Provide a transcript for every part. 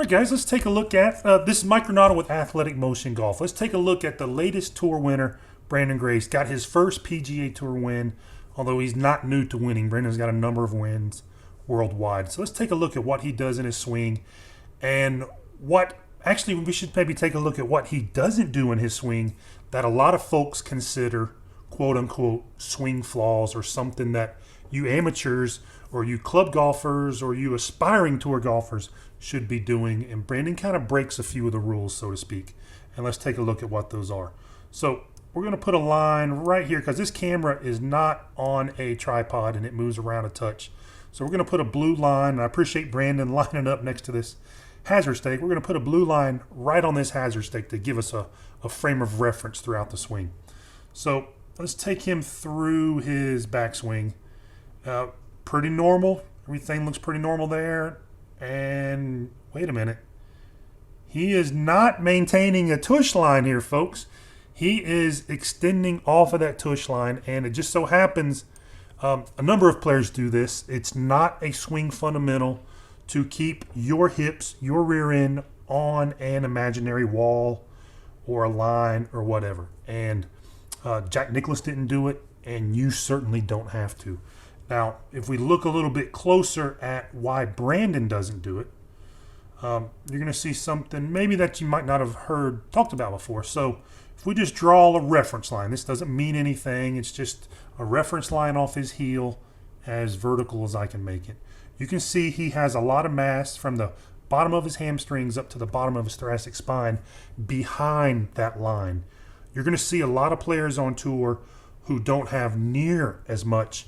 All right, guys, let's take a look at this is Micronauta with Athletic Motion Golf. Let's take a look at the latest tour winner, Branden Grace. Got his first PGA Tour win, although he's not new to winning. Branden's got a number of wins worldwide. So let's take a look at what he does in his swing and actually, we should maybe take a look at what he doesn't do in his swing that a lot of folks consider quote-unquote swing flaws or something that you amateurs or you club golfers or you aspiring tour golfers should be doing. And Branden kind of breaks a few of the rules, so to speak. And let's take a look at what those are. So we're going to put a line right here because this camera is not on a tripod and it moves around a touch. So we're going to put a blue line, and I appreciate Branden lining up next to this hazard stake. We're going to put a blue line right on this hazard stake to give us a frame of reference throughout the swing. So let's take him through his backswing. Pretty normal. Everything looks pretty normal there. And wait a minute. He is not maintaining a tush line here, folks. He is extending off of that tush line, and it just so happens a number of players do this. It's not a swing fundamental to keep your hips, your rear end on an imaginary wall or a line or whatever. And Jack Nicklaus didn't do it, and you certainly don't have to. Now, if we look a little bit closer at why Branden doesn't do it, you're going to see something maybe that you might not have heard talked about before. So if we just draw a reference line, this doesn't mean anything. It's just a reference line off his heel as vertical as I can make it. You can see he has a lot of mass from the bottom of his hamstrings up to the bottom of his thoracic spine behind that line. You're going to see a lot of players on tour who don't have near as much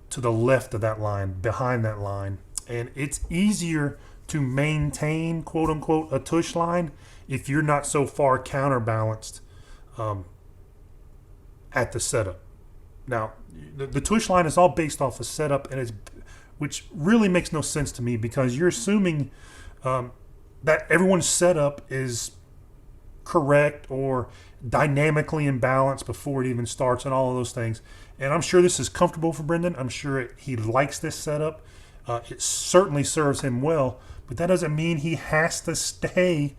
to the left of that line, behind that line. And it's easier to maintain, quote unquote, a tush line if you're not so far counterbalanced at the setup. Now, the tush line is all based off of setup, and which really makes no sense to me because you're assuming that everyone's setup is correct or dynamically in balance before it even starts and all of those things. And I'm sure this is comfortable for Branden. I'm sure he likes this setup. It certainly serves him well, but that doesn't mean he has to stay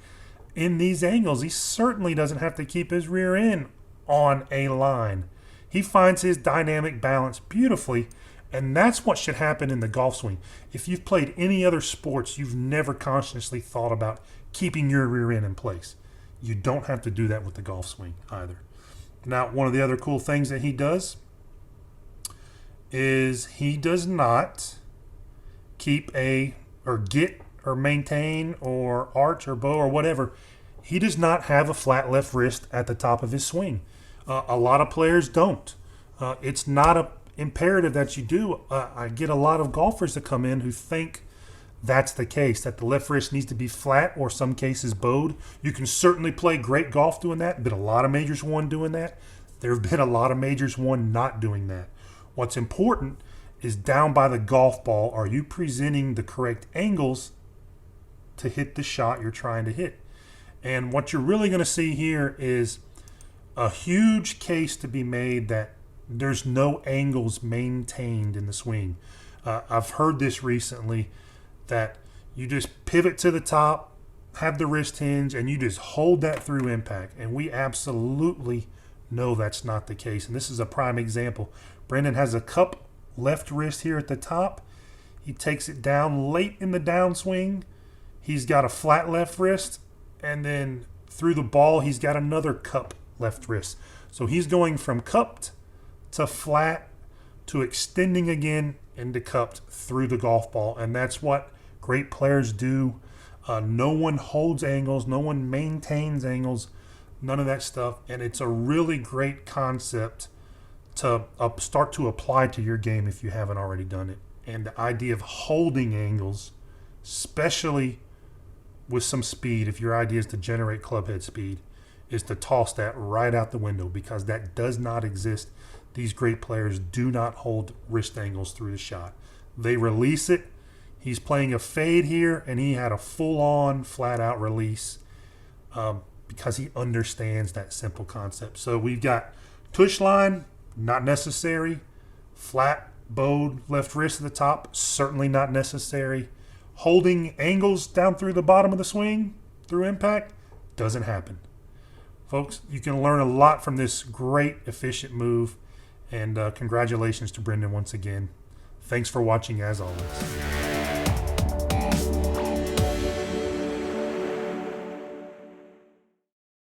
in these angles. He certainly doesn't have to keep his rear end on a line. He finds his dynamic balance beautifully, and that's what should happen in the golf swing. If you've played any other sports, you've never consciously thought about keeping your rear end in place. You don't have to do that with the golf swing either. Now, one of the other cool things that he does is he does not keep get or maintain or arch or bow or whatever. He does not have a flat left wrist at the top of his swing. A lot of players don't. It's not a imperative that you do. I get a lot of golfers that come in who think that's the case, that the left wrist needs to be flat or some cases bowed. You can certainly play great golf doing that. Been a lot of majors won doing that. There have been a lot of majors won not doing that. What's important is down by the golf ball, are you presenting the correct angles to hit the shot you're trying to hit? And what you're really going to see here is a huge case to be made that there's no angles maintained in the swing. I've heard this recently that you just pivot to the top, have the wrist hinge, and you just hold that through impact. And we absolutely know that's not the case. And this is a prime example. Branden has a cup left wrist here at the top. He takes it down late in the downswing. He's got a flat left wrist, and then through the ball, he's got another cup left wrist. So he's going from cupped to flat to extending again into cupped through the golf ball. And that's what great players do. No one holds angles. No one maintains angles. None of that stuff. And it's a really great concept to start to apply to your game if you haven't already done it. And the idea of holding angles, especially with some speed, if your idea is to generate clubhead speed, is to toss that right out the window because that does not exist. These great players do not hold wrist angles through the shot. They release it. He's playing a fade here, and he had a full-on, flat-out release because he understands that simple concept. So we've got tush line, not necessary. Flat, bowed left wrist at the top, certainly not necessary. holding angles down through the bottom of the swing through impact, doesn't happen. Folks, you can learn a lot from this great, efficient move. And congratulations to Branden once again. Thanks for watching as always.